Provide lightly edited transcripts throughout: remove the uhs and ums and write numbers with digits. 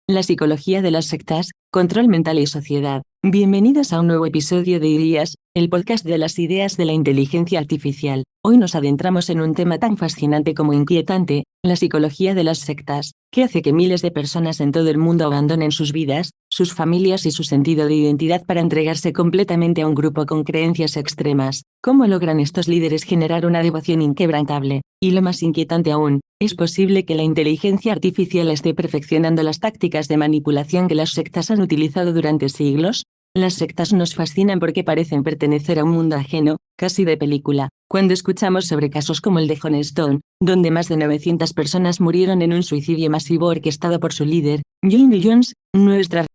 la psicología de las sectas, control mental y sociedad. Bienvenidos a un nuevo episodio de Ideas, el podcast de las ideas de la inteligencia artificial. Hoy nos adentramos en un tema tan fascinante como inquietante, la psicología de las sectas, que hace que miles de personas en todo el mundo abandonen sus vidas, sus familias y su sentido de identidad para entregarse completamente a un grupo con creencias extremas. ¿Cómo logran estos líderes generar una devoción inquebrantable? Y lo más inquietante aún, ¿es posible que la inteligencia artificial esté perfeccionando las tácticas de manipulación que las sectas han utilizado durante siglos? Las sectas nos fascinan porque parecen pertenecer a un mundo ajeno, casi de película. Cuando escuchamos sobre casos como el de John Stone, donde más de 900 personas murieron en un suicidio masivo orquestado por su líder, Jim Jones, nuestra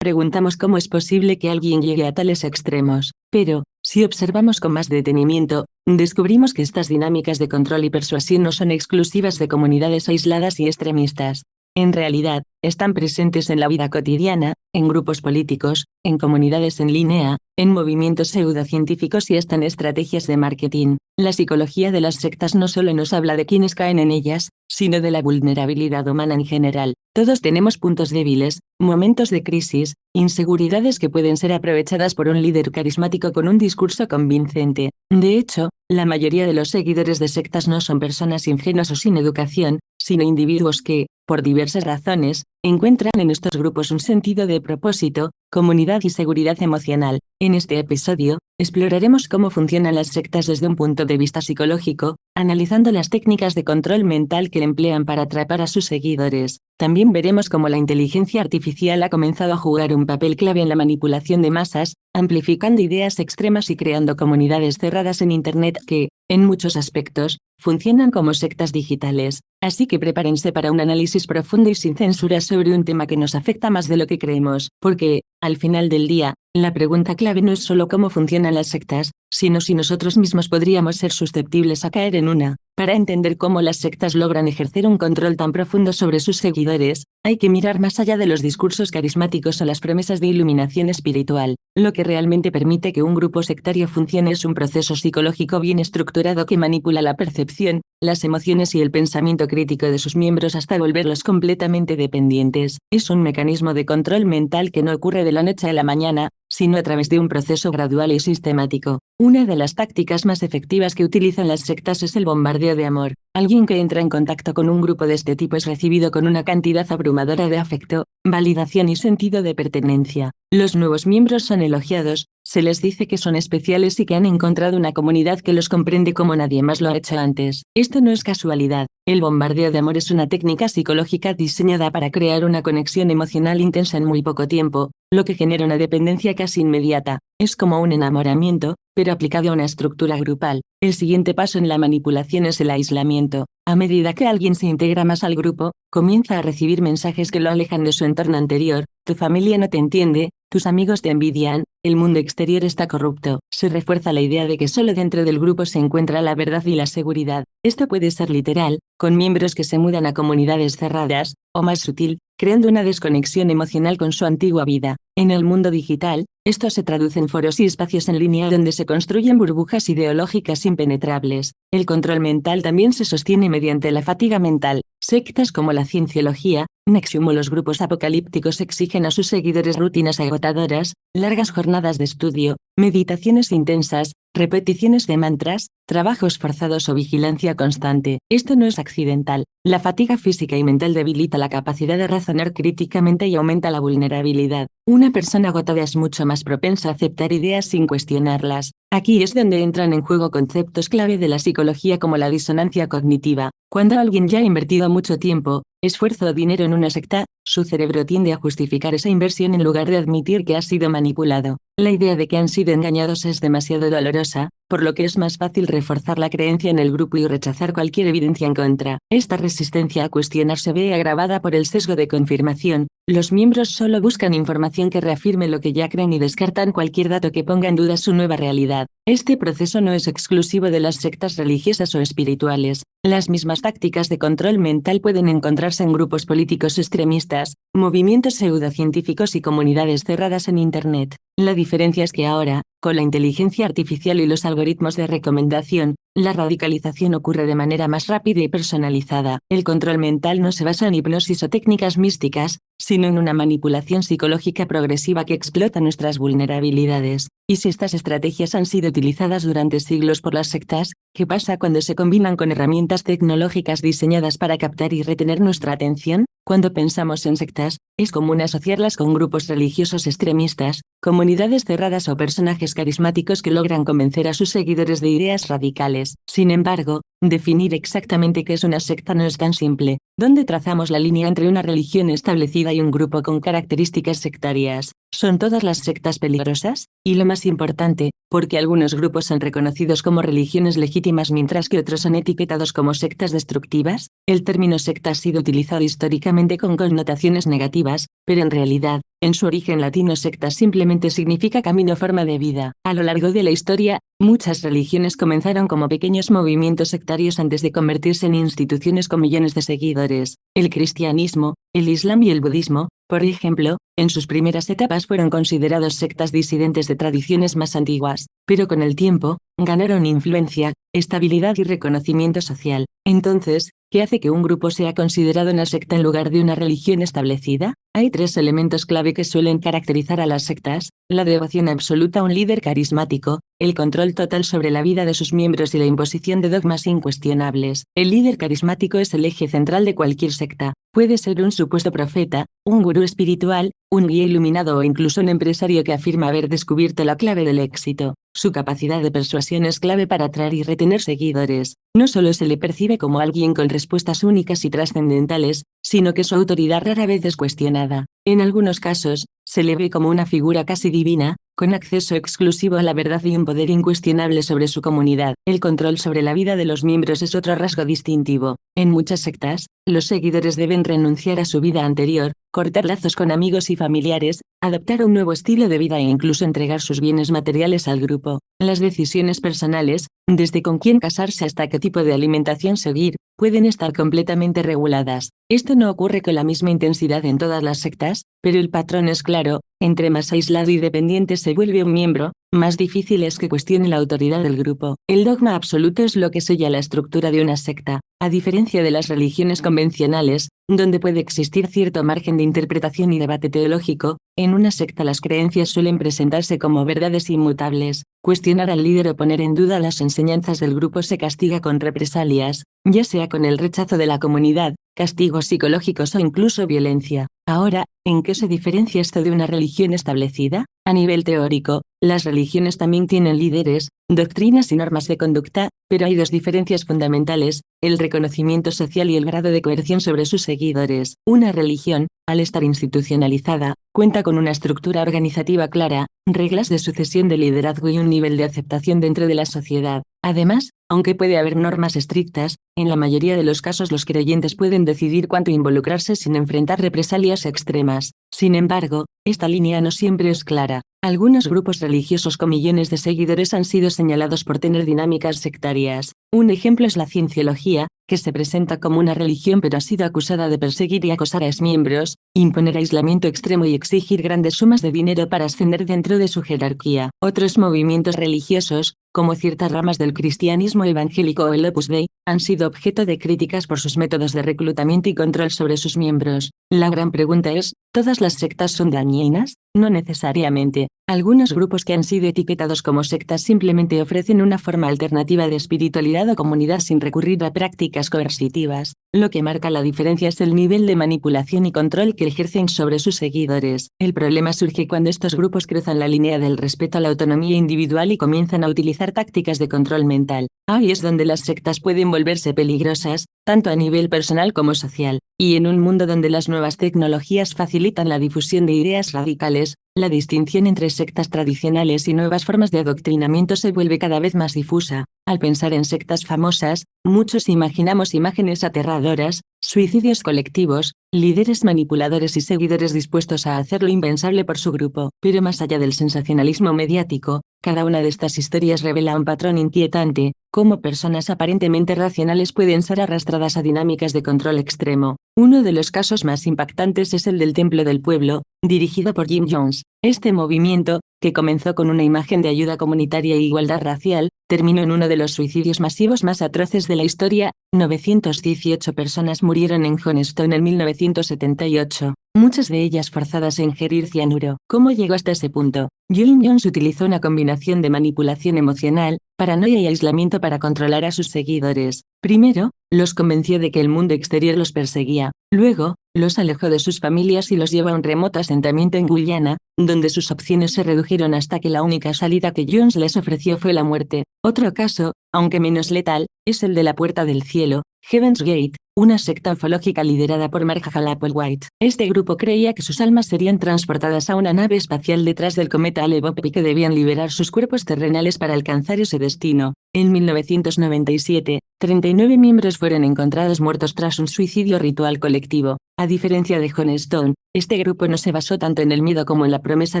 preguntamos cómo es posible que alguien llegue a tales extremos. Pero, si observamos con más detenimiento, descubrimos que estas dinámicas de control y persuasión no son exclusivas de comunidades aisladas y extremistas. En realidad, están presentes en la vida cotidiana, en grupos políticos, en comunidades en línea, en movimientos pseudocientíficos y hasta en estrategias de marketing. La psicología de las sectas no solo nos habla de quienes caen en ellas, sino de la vulnerabilidad humana en general. Todos tenemos puntos débiles, momentos de crisis, inseguridades que pueden ser aprovechadas por un líder carismático con un discurso convincente. De hecho, la mayoría de los seguidores de sectas no son personas ingenuas o sin educación, sino individuos que, por diversas razones, encuentran en estos grupos un sentido de propósito, comunidad y seguridad emocional. En este episodio, exploraremos cómo funcionan las sectas desde un punto de vista psicológico, analizando las técnicas de control mental que emplean para atrapar a sus seguidores. También veremos cómo la inteligencia artificial ha comenzado a jugar un papel clave en la manipulación de masas, amplificando ideas extremas y creando comunidades cerradas en Internet que, en muchos aspectos, funcionan como sectas digitales. Así que prepárense para un análisis profundo y sin censura sobre un tema que nos afecta más de lo que creemos, porque, al final del día, la pregunta clave no es solo cómo funcionan las sectas, sino si nosotros mismos podríamos ser susceptibles a caer en una. Para entender cómo las sectas logran ejercer un control tan profundo sobre sus seguidores, hay que mirar más allá de los discursos carismáticos o las promesas de iluminación espiritual. Lo que realmente permite que un grupo sectario funcione es un proceso psicológico bien estructurado que manipula la percepción, las emociones y el pensamiento crítico de sus miembros hasta volverlos completamente dependientes. Es un mecanismo de control mental que no ocurre de la noche a la mañana, sino a través de un proceso gradual y sistemático. Una de las tácticas más efectivas que utilizan las sectas es el bombardeo de amor. Alguien que entra en contacto con un grupo de este tipo es recibido con una cantidad abrumadora de afecto, validación y sentido de pertenencia. Los nuevos miembros son elogiados, se les dice que son especiales y que han encontrado una comunidad que los comprende como nadie más lo ha hecho antes. Esto no es casualidad. El bombardeo de amor es una técnica psicológica diseñada para crear una conexión emocional intensa en muy poco tiempo, lo que genera una dependencia casi inmediata. Es como un enamoramiento, pero aplicado a una estructura grupal. El siguiente paso en la manipulación es el aislamiento. A medida que alguien se integra más al grupo, comienza a recibir mensajes que lo alejan de su entorno anterior. Tu familia no te entiende, tus amigos te envidian, el mundo exterior está corrupto. Se refuerza la idea de que solo dentro del grupo se encuentra la verdad y la seguridad. Esto puede ser literal, con miembros que se mudan a comunidades cerradas, o más sutil, creando una desconexión emocional con su antigua vida. En el mundo digital, esto se traduce en foros y espacios en línea donde se construyen burbujas ideológicas impenetrables. El control mental también se sostiene mediante la fatiga mental. Sectas como la cienciología, Nexium o los grupos apocalípticos exigen a sus seguidores rutinas agotadoras, largas jornadas de estudio, meditaciones intensas, repeticiones de mantras, trabajos forzados o vigilancia constante. Esto no es accidental. La fatiga física y mental debilita la capacidad de razonar críticamente y aumenta la vulnerabilidad. Una persona agotada es mucho más propensa a aceptar ideas sin cuestionarlas. Aquí es donde entran en juego conceptos clave de la psicología como la disonancia cognitiva. Cuando alguien ya ha invertido mucho tiempo, esfuerzo o dinero en una secta, su cerebro tiende a justificar esa inversión en lugar de admitir que ha sido manipulado. La idea de que han sido engañados es demasiado dolorosa, por lo que es más fácil reforzar la creencia en el grupo y rechazar cualquier evidencia en contra. Esta resistencia a cuestionar se ve agravada por el sesgo de confirmación. Los miembros solo buscan información que reafirme lo que ya creen y descartan cualquier dato que ponga en duda su nueva realidad. Este proceso no es exclusivo de las sectas religiosas o espirituales. Las mismas tácticas de control mental pueden encontrarse en grupos políticos extremistas, sectas, movimientos pseudocientíficos y comunidades cerradas en Internet. La diferencia es que ahora, con la inteligencia artificial y los algoritmos de recomendación, la radicalización ocurre de manera más rápida y personalizada. El control mental no se basa en hipnosis o técnicas místicas, sino en una manipulación psicológica progresiva que explota nuestras vulnerabilidades. Y si estas estrategias han sido utilizadas durante siglos por las sectas, ¿qué pasa cuando se combinan con herramientas tecnológicas diseñadas para captar y retener nuestra atención? Cuando pensamos en sectas, es común asociarlas con grupos religiosos extremistas, comunidades cerradas o personajes carismáticos que logran convencer a sus seguidores de ideas radicales. Sin embargo, definir exactamente qué es una secta no es tan simple. ¿Dónde trazamos la línea entre una religión establecida y un grupo con características sectarias? ¿Son todas las sectas peligrosas? Y lo más importante, ¿por qué algunos grupos son reconocidos como religiones legítimas mientras que otros son etiquetados como sectas destructivas? El término secta ha sido utilizado históricamente con connotaciones negativas, pero en realidad, en su origen latino secta simplemente significa camino o forma de vida. A lo largo de la historia, muchas religiones comenzaron como pequeños movimientos sectarios antes de convertirse en instituciones con millones de seguidores. El cristianismo, el islam y el budismo, por ejemplo, en sus primeras etapas fueron considerados sectas disidentes de tradiciones más antiguas, pero con el tiempo, ganaron influencia, estabilidad y reconocimiento social. Entonces, ¿qué hace que un grupo sea considerado una secta en lugar de una religión establecida? Hay tres elementos clave que suelen caracterizar a las sectas: la devoción absoluta a un líder carismático, el control total sobre la vida de sus miembros y la imposición de dogmas incuestionables. El líder carismático es el eje central de cualquier secta. Puede ser un supuesto profeta, un gurú espiritual, un guía iluminado o incluso un empresario que afirma haber descubierto la clave del éxito. Su capacidad de persuasión es clave para atraer y retener seguidores. No solo se le percibe como alguien con respuestas únicas y trascendentales, sino que su autoridad rara vez es cuestionada. En algunos casos, se le ve como una figura casi divina, con acceso exclusivo a la verdad y un poder incuestionable sobre su comunidad. El control sobre la vida de los miembros es otro rasgo distintivo. En muchas sectas, los seguidores deben renunciar a su vida anterior, cortar lazos con amigos y familiares, adoptar un nuevo estilo de vida e incluso entregar sus bienes materiales al grupo. Las decisiones personales, desde con quién casarse hasta qué tipo de alimentación seguir, pueden estar completamente reguladas. Esto no ocurre con la misma intensidad en todas las sectas, pero el patrón es claro: entre más aislado y dependiente se vuelve un miembro, más difícil es que cuestione la autoridad del grupo. El dogma absoluto es lo que sella la estructura de una secta. A diferencia de las religiones convencionales, donde puede existir cierto margen de interpretación y debate teológico, en una secta las creencias suelen presentarse como verdades inmutables. Cuestionar al líder o poner en duda las enseñanzas del grupo se castiga con represalias, ya sea con el rechazo de la comunidad, castigos psicológicos o incluso violencia. Ahora, ¿en qué se diferencia esto de una religión establecida? A nivel teórico, las religiones también tienen líderes, doctrinas y normas de conducta, pero hay dos diferencias fundamentales: el reconocimiento social y el grado de coerción sobre sus seguidores. Una religión, al estar institucionalizada, cuenta con una estructura organizativa clara, reglas de sucesión de liderazgo y un nivel de aceptación dentro de la sociedad. Además, aunque puede haber normas estrictas, en la mayoría de los casos los creyentes pueden decidir cuánto involucrarse sin enfrentar represalias extremas. Sin embargo, esta línea no siempre es clara. Algunos grupos religiosos con millones de seguidores han sido señalados por tener dinámicas sectarias. Un ejemplo es la cienciología, que se presenta como una religión pero ha sido acusada de perseguir y acosar a sus miembros, imponer aislamiento extremo y exigir grandes sumas de dinero para ascender dentro de su jerarquía. Otros movimientos religiosos, como ciertas ramas del cristianismo evangélico o el Opus Dei, han sido objeto de críticas por sus métodos de reclutamiento y control sobre sus miembros. La gran pregunta es: ¿todas las sectas son dañinas? No necesariamente. Algunos grupos que han sido etiquetados como sectas simplemente ofrecen una forma alternativa de espiritualidad o comunidad sin recurrir a prácticas coercitivas. Lo que marca la diferencia es el nivel de manipulación y control que ejercen sobre sus seguidores. El problema surge cuando estos grupos cruzan la línea del respeto a la autonomía individual y comienzan a utilizar tácticas de control mental. Ahí es donde las sectas pueden volverse peligrosas, tanto a nivel personal como social. Y en un mundo donde las nuevas tecnologías facilitan la difusión de ideas radicales, la distinción entre sectas tradicionales y nuevas formas de adoctrinamiento se vuelve cada vez más difusa. Al pensar en sectas famosas, muchos imaginamos imágenes aterradoras, suicidios colectivos, líderes manipuladores y seguidores dispuestos a hacer lo impensable por su grupo. Pero más allá del sensacionalismo mediático, Cada una de estas historias revela un patrón inquietante, cómo personas aparentemente racionales pueden ser arrastradas a dinámicas de control extremo. Uno de los casos más impactantes es el del Templo del Pueblo, dirigido por Jim Jones. Este movimiento, que comenzó con una imagen de ayuda comunitaria e igualdad racial, terminó en uno de los suicidios masivos más atroces de la historia. 918 personas murieron en Johnstone en 1978, muchas de ellas forzadas a ingerir cianuro. ¿Cómo llegó hasta ese punto? Jim Jones utilizó una combinación de manipulación emocional, paranoia y aislamiento para controlar a sus seguidores. Primero, los convenció de que el mundo exterior los perseguía. Luego, los alejó de sus familias y los llevó a un remoto asentamiento en Guyana, donde sus opciones se redujeron hasta que la única salida que Jones les ofreció fue la muerte. Otro caso, aunque menos letal, es el de la Puerta del Cielo, Heaven's Gate, una secta ufológica liderada por Mark Applewhite. Este grupo creía que sus almas serían transportadas a una nave espacial detrás del cometa Hale-Bopp y que debían liberar sus cuerpos terrenales para alcanzar ese destino. En 1997, 39 miembros fueron encontrados muertos tras un suicidio ritual colectivo. A diferencia de Johnstone, este grupo no se basó tanto en el miedo como en la promesa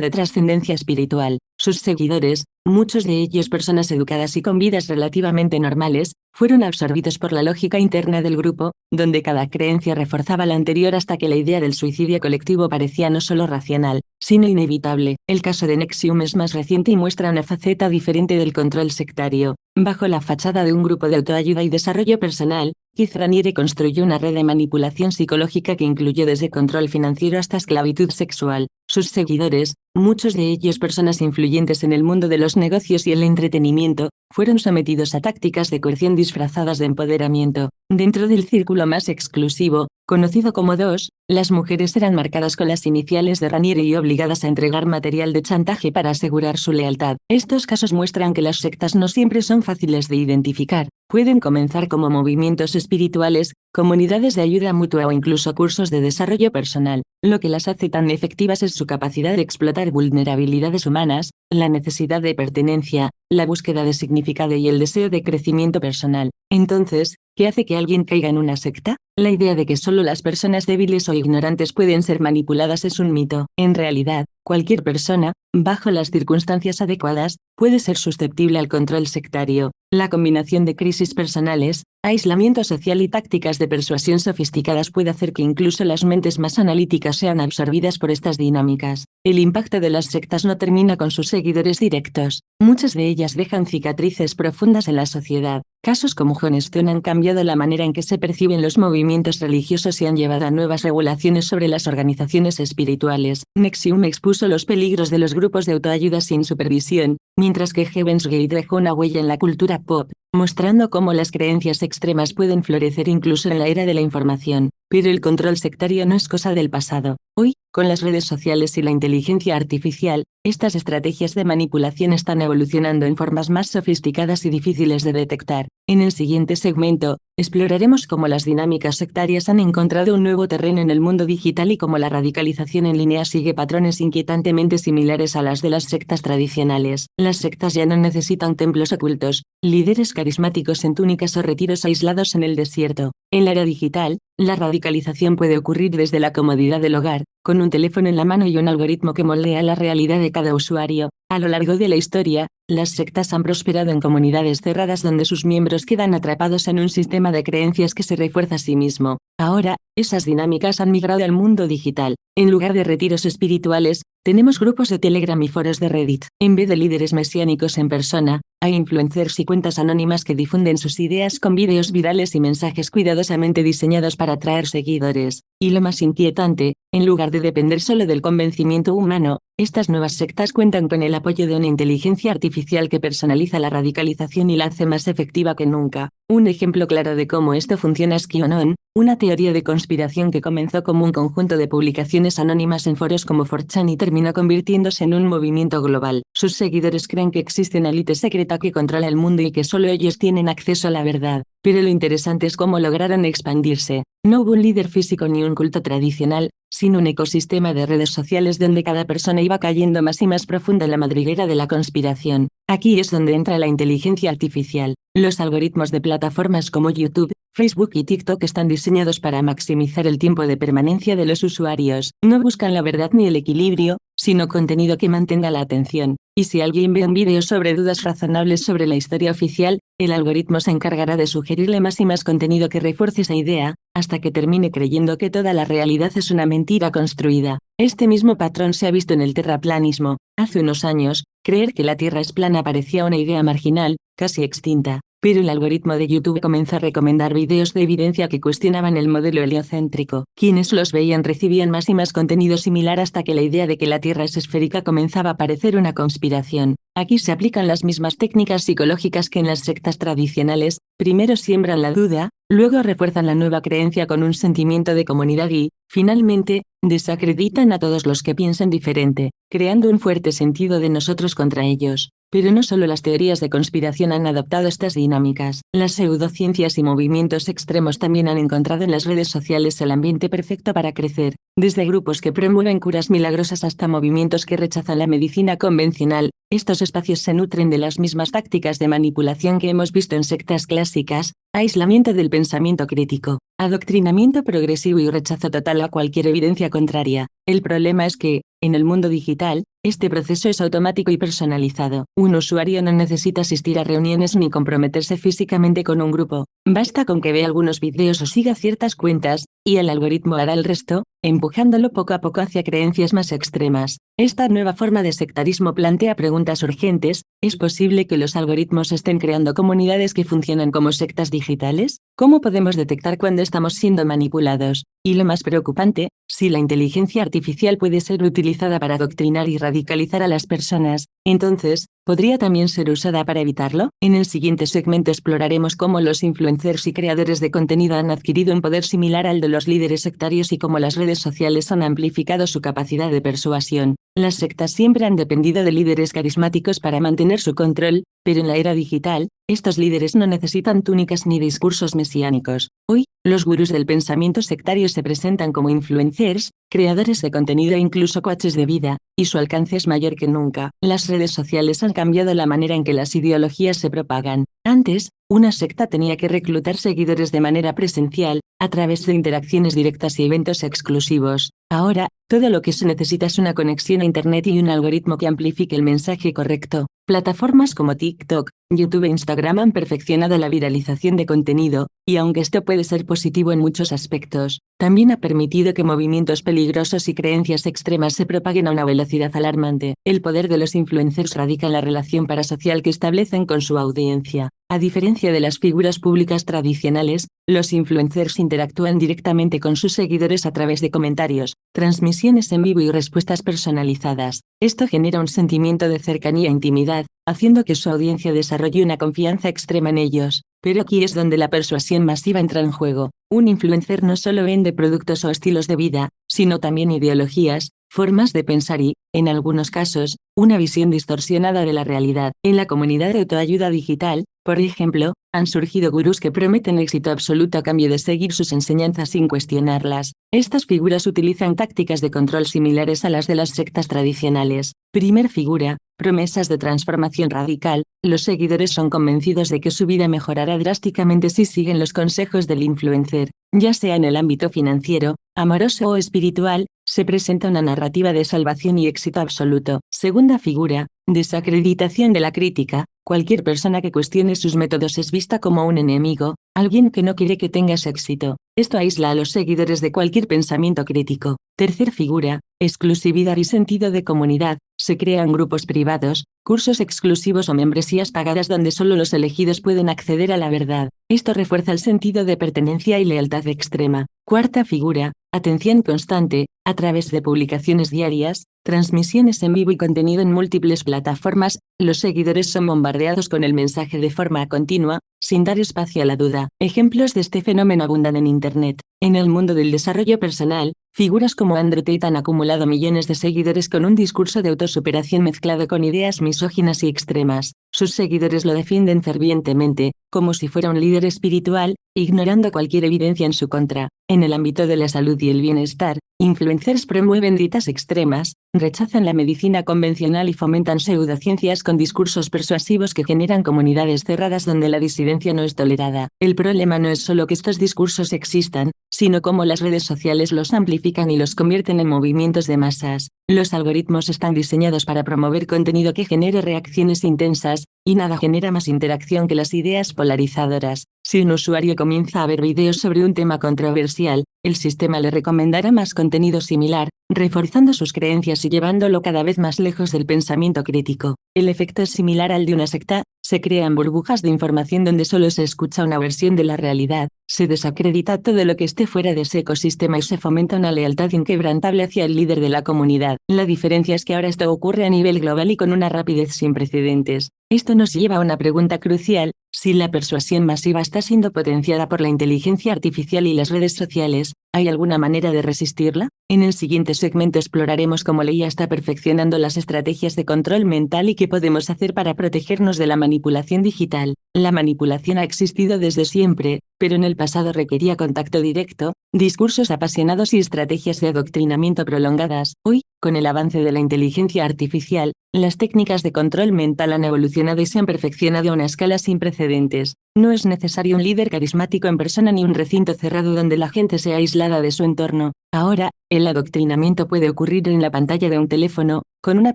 de trascendencia espiritual. Sus seguidores, muchos de ellos personas educadas y con vidas relativamente normales, fueron absorbidos por la lógica interna del grupo, donde cada creencia reforzaba la anterior hasta que la idea del suicidio colectivo parecía no solo racional, sino inevitable. El caso de NXIVM es más reciente y muestra una faceta diferente del control sectario. Bajo la fachada de un grupo de autoayuda y desarrollo personal, Keith Raniere construyó una red de manipulación psicológica que incluyó desde control financiero hasta esclavitud sexual. Sus seguidores, muchos de ellos personas influyentes en el mundo de los negocios y el entretenimiento, fueron sometidos a tácticas de coerción disfrazadas de empoderamiento. Dentro del círculo más exclusivo, conocido como DOS, las mujeres eran marcadas con las iniciales de Raniere y obligadas a entregar material de chantaje para asegurar su lealtad. Estos casos muestran que las sectas no siempre son fáciles de identificar. Pueden comenzar como movimientos espirituales, comunidades de ayuda mutua o incluso cursos de desarrollo personal. Lo que las hace tan efectivas es su capacidad de explotar vulnerabilidades humanas, la necesidad de pertenencia, la búsqueda de significado y el deseo de crecimiento personal. Entonces, ¿qué hace que alguien caiga en una secta? La idea de que solo las personas débiles o ignorantes pueden ser manipuladas es un mito. En realidad, cualquier persona, bajo las circunstancias adecuadas, puede ser susceptible al control sectario. La combinación de crisis personales, aislamiento social y tácticas de persuasión sofisticadas puede hacer que incluso las mentes más analíticas sean absorbidas por estas dinámicas. El impacto de las sectas no termina con sus seguidores directos. Muchas de ellas dejan cicatrices profundas en la sociedad. Casos como Johnstone han cambiado la manera en que se perciben los movimientos religiosos y han llevado a nuevas regulaciones sobre las organizaciones espirituales. NXIVM expuso los peligros de los grupos de autoayuda sin supervisión, mientras que Heaven's Gate dejó una huella en la cultura pop, mostrando cómo las creencias extremas pueden florecer incluso en la era de la información. Pero el control sectario no es cosa del pasado. Hoy, con las redes sociales y la inteligencia artificial, estas estrategias de manipulación están evolucionando en formas más sofisticadas y difíciles de detectar. En el siguiente segmento, exploraremos cómo las dinámicas sectarias han encontrado un nuevo terreno en el mundo digital y cómo la radicalización en línea sigue patrones inquietantemente similares a las de las sectas tradicionales. Las sectas ya no necesitan templos ocultos, líderes carismáticos en túnicas o retiros aislados en el desierto. En la era digital, la radicalización puede ocurrir desde la comodidad del hogar, con un teléfono en la mano y un algoritmo que moldea la realidad de cada usuario. A lo largo de la historia, las sectas han prosperado en comunidades cerradas donde sus miembros quedan atrapados en un sistema de creencias que se refuerza a sí mismo. Ahora, esas dinámicas han migrado al mundo digital. En lugar de retiros espirituales, tenemos grupos de Telegram y foros de Reddit. En vez de líderes mesiánicos en persona, hay influencers y cuentas anónimas que difunden sus ideas con vídeos virales y mensajes cuidadosamente diseñados para atraer seguidores. Y lo más inquietante, en lugar de depender solo del convencimiento humano, estas nuevas sectas cuentan con el apoyo de una inteligencia artificial que personaliza la radicalización y la hace más efectiva que nunca. Un ejemplo claro de cómo esto funciona es QAnon, una teoría de conspiración que comenzó como un conjunto de publicaciones anónimas en foros como 4chan y terminó convirtiéndose en un movimiento global. Sus seguidores creen que existe una élite secreta que controla el mundo y que solo ellos tienen acceso a la verdad. Pero lo interesante es cómo lograron expandirse. No hubo un líder físico ni un culto tradicional, sino un ecosistema de redes sociales donde cada persona iba cayendo más y más profunda en la madriguera de la conspiración. Aquí es donde entra la inteligencia artificial. Los algoritmos de plataformas como YouTube, Facebook y TikTok están diseñados para maximizar el tiempo de permanencia de los usuarios. No buscan la verdad ni el equilibrio, sino contenido que mantenga la atención. Y si alguien ve un vídeo sobre dudas razonables sobre la historia oficial, el algoritmo se encargará de sugerirle más y más contenido que refuerce esa idea, hasta que termine creyendo que toda la realidad es una mentira construida. Este mismo patrón se ha visto en el terraplanismo. Hace unos años, creer que la Tierra es plana parecía una idea marginal, casi extinta. Pero el algoritmo de YouTube comenzó a recomendar vídeos de evidencia que cuestionaban el modelo heliocéntrico. Quienes los veían recibían más y más contenido similar hasta que la idea de que la Tierra es esférica comenzaba a parecer una conspiración. Aquí se aplican las mismas técnicas psicológicas que en las sectas tradicionales. Primero siembran la duda, luego refuerzan la nueva creencia con un sentimiento de comunidad y, finalmente, desacreditan a todos los que piensan diferente, creando un fuerte sentido de nosotros contra ellos. Pero no solo las teorías de conspiración han adoptado estas dinámicas. Las pseudociencias y movimientos extremos también han encontrado en las redes sociales el ambiente perfecto para crecer, desde grupos que promueven curas milagrosas hasta movimientos que rechazan la medicina convencional. Estos espacios se nutren de las mismas tácticas de manipulación que hemos visto en sectas clásicas: aislamiento del pensamiento crítico, adoctrinamiento progresivo y rechazo total a cualquier evidencia contraria. El problema es que, en el mundo digital, este proceso es automático y personalizado. Un usuario no necesita asistir a reuniones ni comprometerse físicamente con un grupo. Basta con que vea algunos videos o siga ciertas cuentas, y el algoritmo hará el resto, empujándolo poco a poco hacia creencias más extremas. Esta nueva forma de sectarismo plantea preguntas urgentes. ¿Es posible que los algoritmos estén creando comunidades que funcionan como sectas digitales? ¿Cómo podemos detectar cuando estamos siendo manipulados? Y lo más preocupante, si la inteligencia artificial puede ser utilizada para adoctrinar y radicalizar a las personas, entonces, ¿podría también ser usada para evitarlo? En el siguiente segmento exploraremos cómo los influencers y creadores de contenido han adquirido un poder similar al de los líderes sectarios y cómo las redes sociales han amplificado su capacidad de persuasión. Las sectas siempre han dependido de líderes carismáticos para mantener su control, pero en la era digital, estos líderes no necesitan túnicas ni discursos mesiánicos. Hoy, los gurús del pensamiento sectario se presentan como influencers, creadores de contenido e incluso coaches de vida, y su alcance es mayor que nunca. Las redes sociales han cambiado la manera en que las ideologías se propagan. Antes, una secta tenía que reclutar seguidores de manera presencial, a través de interacciones directas y eventos exclusivos. Ahora, todo lo que se necesita es una conexión a Internet y un algoritmo que amplifique el mensaje correcto. Plataformas como TikTok, YouTube e Instagram han perfeccionado la viralización de contenido, y aunque esto puede ser positivo en muchos aspectos, también ha permitido que movimientos peligrosos y creencias extremas se propaguen a una velocidad alarmante. El poder de los influencers radica en la relación parasocial que establecen con su audiencia. A diferencia de las figuras públicas tradicionales, los influencers interactúan directamente con sus seguidores a través de comentarios, transmisiones en vivo y respuestas personalizadas. Esto genera un sentimiento de cercanía e intimidad, haciendo que su audiencia desarrolle una confianza extrema en ellos. Pero aquí es donde la persuasión masiva entra en juego. Un influencer no solo vende productos o estilos de vida, sino también ideologías, formas de pensar y, en algunos casos, una visión distorsionada de la realidad. En la comunidad de autoayuda digital, por ejemplo, han surgido gurús que prometen éxito absoluto a cambio de seguir sus enseñanzas sin cuestionarlas. Estas figuras utilizan tácticas de control similares a las de las sectas tradicionales. Primer figura: promesas de transformación radical. Los seguidores son convencidos de que su vida mejorará drásticamente si siguen los consejos del influencer. Ya sea en el ámbito financiero, amoroso o espiritual, se presenta una narrativa de salvación y éxito absoluto. Segunda figura: desacreditación de la crítica. Cualquier persona que cuestione sus métodos es vista como un enemigo, alguien que no quiere que tengas éxito. Esto aísla a los seguidores de cualquier pensamiento crítico. Tercer figura: exclusividad y sentido de comunidad. Se crean grupos privados, cursos exclusivos o membresías pagadas donde solo los elegidos pueden acceder a la verdad. Esto refuerza el sentido de pertenencia y lealtad extrema. Cuarta figura: atención constante. A través de publicaciones diarias, transmisiones en vivo y contenido en múltiples plataformas, los seguidores son bombardeados con el mensaje de forma continua, sin dar espacio a la duda. Ejemplos de este fenómeno abundan en Internet. En el mundo del desarrollo personal, figuras como Andrew Tate han acumulado millones de seguidores con un discurso de autosuperación mezclado con ideas misóginas y extremas. Sus seguidores lo defienden fervientemente, como si fuera un líder espiritual, ignorando cualquier evidencia en su contra. En el ámbito de la salud y el bienestar, Influencers promueven dietas extremas, rechazan la medicina convencional y fomentan pseudociencias con discursos persuasivos que generan comunidades cerradas donde la disidencia no es tolerada. El problema no es solo que estos discursos existan, sino cómo las redes sociales los amplifican y los convierten en movimientos de masas. Los algoritmos están diseñados para promover contenido que genere reacciones intensas, y nada genera más interacción que las ideas polarizadoras. Si un usuario comienza a ver videos sobre un tema controversial, el sistema le recomendará más contenido similar, reforzando sus creencias y llevándolo cada vez más lejos del pensamiento crítico. El efecto es similar al de una secta: se crean burbujas de información donde solo se escucha una versión de la realidad, se desacredita todo lo que esté fuera de ese ecosistema y se fomenta una lealtad inquebrantable hacia el líder de la comunidad. La diferencia es que ahora esto ocurre a nivel global y con una rapidez sin precedentes. Esto nos lleva a una pregunta crucial: si la persuasión masiva está siendo potenciada por la inteligencia artificial y las redes sociales, ¿hay alguna manera de resistirla? En el siguiente segmento exploraremos cómo la IA está perfeccionando las estrategias de control mental y qué podemos hacer para protegernos de la manipulación digital. La manipulación ha existido desde siempre, pero en el pasado requería contacto directo, discursos apasionados y estrategias de adoctrinamiento prolongadas. Hoy, con el avance de la inteligencia artificial, las técnicas de control mental han evolucionado y se han perfeccionado a una escala sin precedentes. No es necesario un líder carismático en persona ni un recinto cerrado donde la gente sea aislada de su entorno. Ahora, el adoctrinamiento puede ocurrir en la pantalla de un teléfono, con una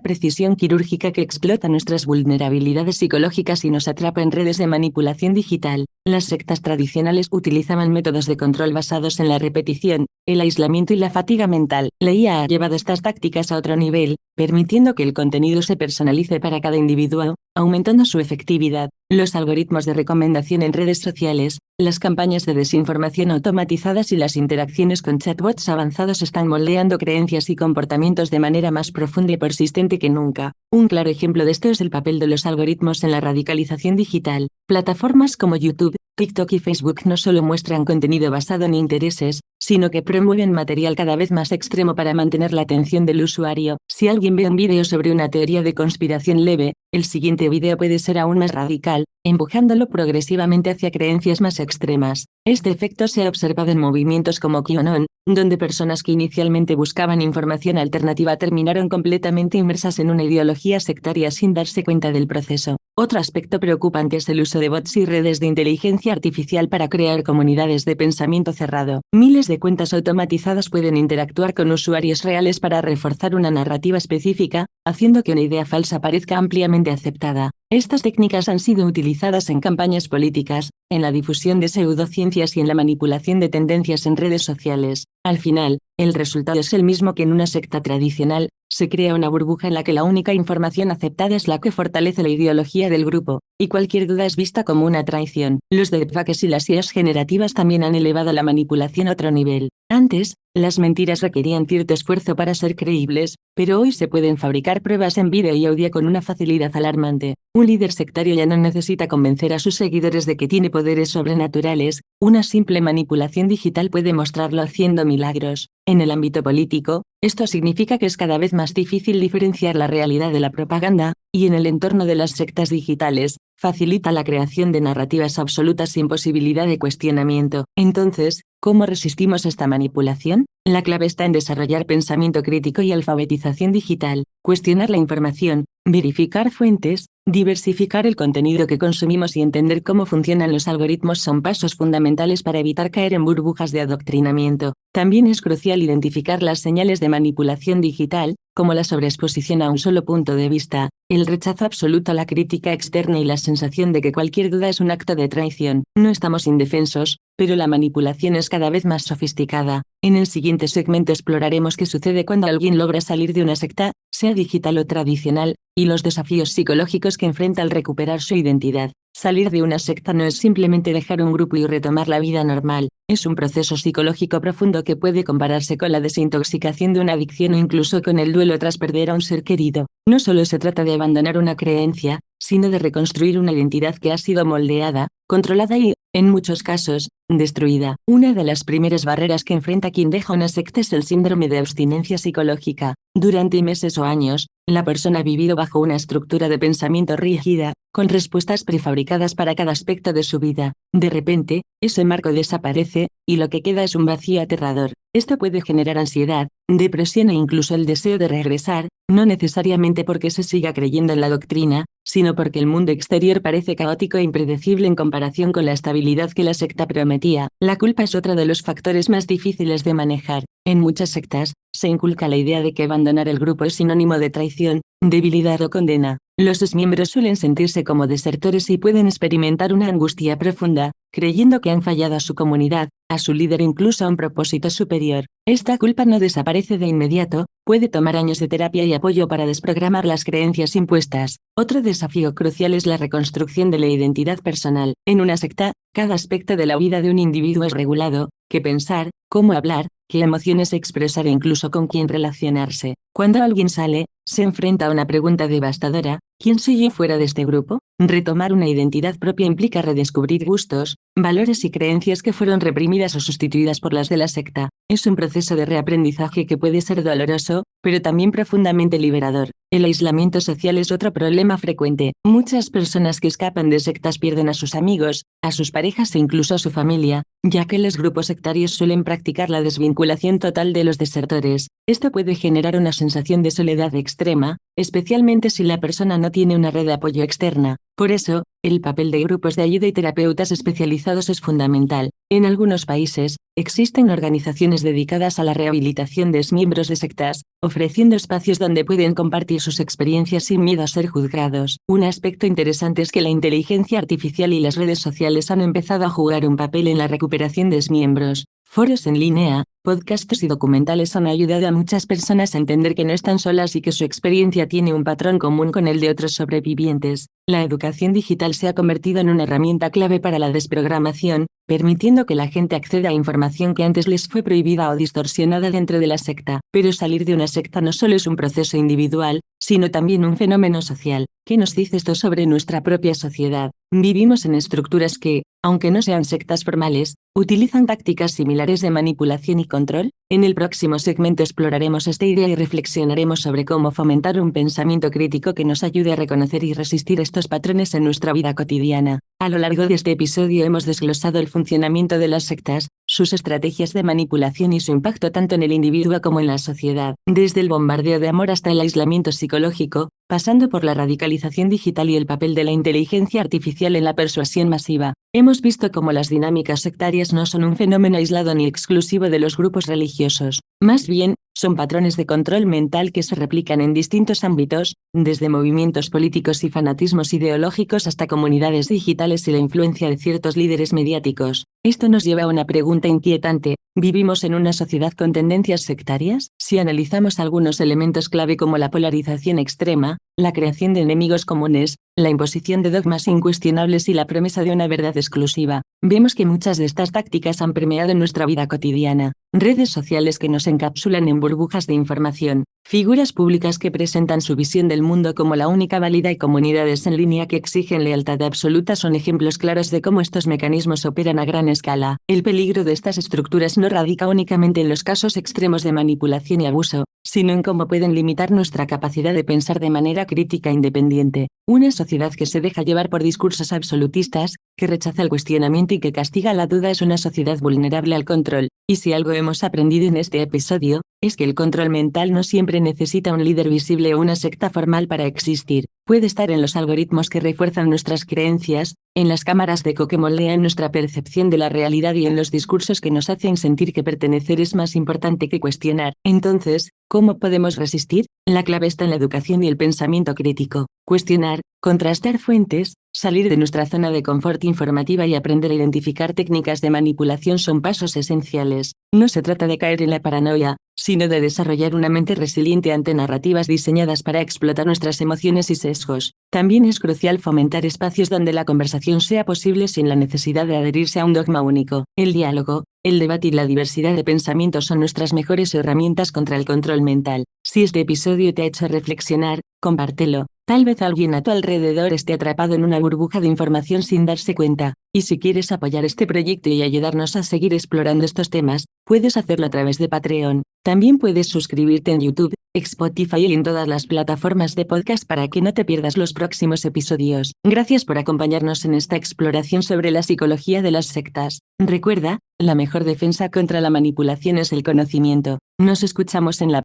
precisión quirúrgica que explota nuestras vulnerabilidades psicológicas y nos atrapa en redes de manipulación digital. Las sectas tradicionales utilizaban métodos de control basados en la repetición, el aislamiento y la fatiga mental. La IA ha llevado estas tácticas a otro nivel, permitiendo que el contenido se personalice para cada individuo, aumentando su efectividad. Los algoritmos de recomendación en redes sociales, las campañas de desinformación automatizadas y las interacciones con chatbots avanzados están moldeando creencias y comportamientos de manera más profunda y persistente que nunca. Un claro ejemplo de esto es el papel de los algoritmos en la radicalización digital. Plataformas como YouTube, TikTok y Facebook no solo muestran contenido basado en intereses, sino que promueven material cada vez más extremo para mantener la atención del usuario. Si alguien ve un vídeo sobre una teoría de conspiración leve, el siguiente vídeo puede ser aún más radical, empujándolo progresivamente hacia creencias más extremas. Este efecto se ha observado en movimientos como QAnon, donde personas que inicialmente buscaban información alternativa terminaron completamente inmersas en una ideología sectaria sin darse cuenta del proceso. Otro aspecto preocupante es el uso de bots y redes de inteligencia artificial para crear comunidades de pensamiento cerrado. Miles de cuentas automatizadas pueden interactuar con usuarios reales para reforzar una narrativa específica, haciendo que una idea falsa parezca ampliamente aceptada. Estas técnicas han sido utilizadas en campañas políticas, en la difusión de pseudociencias y en la manipulación de tendencias en redes sociales. Al final, el resultado es el mismo que en una secta tradicional: se crea una burbuja en la que la única información aceptada es la que fortalece la ideología del grupo, y cualquier duda es vista como una traición. Los deepfakes y las IAs generativas también han elevado la manipulación a otro nivel. Antes, las mentiras requerían cierto esfuerzo para ser creíbles, pero hoy se pueden fabricar pruebas en vídeo y audio con una facilidad alarmante. Un líder sectario ya no necesita convencer a sus seguidores de que tiene poderes sobrenaturales, una simple manipulación digital puede mostrarlo haciendo milagros. En el ámbito político, esto significa que es cada vez más difícil diferenciar la realidad de la propaganda, y en el entorno de las sectas digitales, facilita la creación de narrativas absolutas sin posibilidad de cuestionamiento. Entonces, ¿cómo resistimos esta manipulación? La clave está en desarrollar pensamiento crítico y alfabetización digital, cuestionar la información, verificar fuentes, diversificar el contenido que consumimos y entender cómo funcionan los algoritmos son pasos fundamentales para evitar caer en burbujas de adoctrinamiento. También es crucial identificar las señales de manipulación digital, como la sobreexposición a un solo punto de vista, el rechazo absoluto a la crítica externa y la sensación de que cualquier duda es un acto de traición. No estamos indefensos, pero la manipulación es cada vez más sofisticada. En el siguiente segmento exploraremos qué sucede cuando alguien logra salir de una secta, sea digital o tradicional, y los desafíos psicológicos que enfrenta al recuperar su identidad. Salir de una secta no es simplemente dejar un grupo y retomar la vida normal, es un proceso psicológico profundo que puede compararse con la desintoxicación de una adicción o incluso con el duelo tras perder a un ser querido. No solo se trata de abandonar una creencia, sino de reconstruir una identidad que ha sido moldeada, controlada y, en muchos casos, destruida. Una de las primeras barreras que enfrenta quien deja una secta es el síndrome de abstinencia psicológica. Durante meses o años, la persona ha vivido bajo una estructura de pensamiento rígida, con respuestas prefabricadas para cada aspecto de su vida. De repente, ese marco desaparece, y lo que queda es un vacío aterrador. Esto puede generar ansiedad, depresión e incluso el deseo de regresar, no necesariamente porque se siga creyendo en la doctrina, sino porque el mundo exterior parece caótico e impredecible en comparación con la estabilidad que la secta prometía. La culpa es otro de los factores más difíciles de manejar. En muchas sectas, se inculca la idea de que abandonar el grupo es sinónimo de traición, debilidad o condena. Los miembros suelen sentirse como desertores y pueden experimentar una angustia profunda, creyendo que han fallado a su comunidad, a su líder e incluso a un propósito superior. Esta culpa no desaparece de inmediato, puede tomar años de terapia y apoyo para desprogramar las creencias impuestas. Otro desafío crucial es la reconstrucción de la identidad personal. En una secta, cada aspecto de la vida de un individuo es regulado: qué pensar, cómo hablar, qué emociones expresar e incluso con quién relacionarse. Cuando alguien sale, se enfrenta a una pregunta devastadora: ¿quién soy yo fuera de este grupo? Retomar una identidad propia implica redescubrir gustos, valores y creencias que fueron reprimidas o sustituidas por las de la secta. Es un proceso de reaprendizaje que puede ser doloroso, pero también profundamente liberador. El aislamiento social es otro problema frecuente. Muchas personas que escapan de sectas pierden a sus amigos, a sus parejas e incluso a su familia, ya que los grupos sectarios suelen practicar la desvinculación total de los desertores. Esto puede generar una sensación de soledad extrema, especialmente si la persona no tiene una red de apoyo externa. Por eso, el papel de grupos de ayuda y terapeutas especializados es fundamental. En algunos países, existen organizaciones dedicadas a la rehabilitación de exmiembros de sectas, ofreciendo espacios donde pueden compartir sus experiencias sin miedo a ser juzgados. Un aspecto interesante es que la inteligencia artificial y las redes sociales han empezado a jugar un papel en la recuperación de exmiembros. Foros en línea, podcasts y documentales han ayudado a muchas personas a entender que no están solas y que su experiencia tiene un patrón común con el de otros sobrevivientes. La educación digital se ha convertido en una herramienta clave para la desprogramación, permitiendo que la gente acceda a información que antes les fue prohibida o distorsionada dentro de la secta. Pero salir de una secta no solo es un proceso individual, sino también un fenómeno social. ¿Qué nos dice esto sobre nuestra propia sociedad? Vivimos en estructuras que, aunque no sean sectas formales, utilizan tácticas similares de manipulación y control. En el próximo segmento exploraremos esta idea y reflexionaremos sobre cómo fomentar un pensamiento crítico que nos ayude a reconocer y resistir estos patrones en nuestra vida cotidiana. A lo largo de este episodio hemos desglosado el funcionamiento de las sectas, sus estrategias de manipulación y su impacto tanto en el individuo como en la sociedad. Desde el bombardeo de amor hasta el aislamiento psicológico, pasando por la radicalización digital y el papel de la inteligencia artificial en la persuasión masiva, hemos visto cómo las dinámicas sectarias no son un fenómeno aislado ni exclusivo de los grupos religiosos. Más bien, son patrones de control mental que se replican en distintos ámbitos, desde movimientos políticos y fanatismos ideológicos hasta comunidades digitales y la influencia de ciertos líderes mediáticos. Esto nos lleva a una pregunta inquietante: ¿vivimos en una sociedad con tendencias sectarias? Si analizamos algunos elementos clave como la polarización extrema, la creación de enemigos comunes, la imposición de dogmas incuestionables y la promesa de una verdad exclusiva, vemos que muchas de estas tácticas han permeado en nuestra vida cotidiana. Redes sociales que nos encapsulan en burbujas de información, figuras públicas que presentan su visión del mundo como la única válida y comunidades en línea que exigen lealtad absoluta son ejemplos claros de cómo estos mecanismos operan a gran escala. El peligro de estas estructuras no radica únicamente en los casos extremos de manipulación y abuso, sino en cómo pueden limitar nuestra capacidad de pensar de manera crítica e independiente. Una sociedad que se deja llevar por discursos absolutistas, que rechaza el cuestionamiento y que castiga la duda es una sociedad vulnerable al control. Y si algo hemos aprendido en este episodio, es que el control mental no siempre necesita un líder visible o una secta formal para existir. Puede estar en los algoritmos que refuerzan nuestras creencias, en las cámaras de eco que moldean nuestra percepción de la realidad y en los discursos que nos hacen sentir que pertenecer es más importante que cuestionar. Entonces, ¿cómo podemos resistir? La clave está en la educación y el pensamiento crítico. Cuestionar, contrastar fuentes, salir de nuestra zona de confort informativa y aprender a identificar técnicas de manipulación son pasos esenciales. No se trata de caer en la paranoia, sino de desarrollar una mente resiliente ante narrativas diseñadas para explotar nuestras emociones y sesgos. También es crucial fomentar espacios donde la conversación sea posible sin la necesidad de adherirse a un dogma único. El diálogo, el debate y la diversidad de pensamientos son nuestras mejores herramientas contra el control mental. Si este episodio te ha hecho reflexionar, compártelo. Tal vez alguien a tu alrededor esté atrapado en una burbuja de información sin darse cuenta, y si quieres apoyar este proyecto y ayudarnos a seguir explorando estos temas, puedes hacerlo a través de Patreon. También puedes suscribirte en YouTube, Spotify y en todas las plataformas de podcast para que no te pierdas los próximos episodios. Gracias por acompañarnos en esta exploración sobre la psicología de las sectas. Recuerda, la mejor defensa contra la manipulación es el conocimiento. Nos escuchamos en la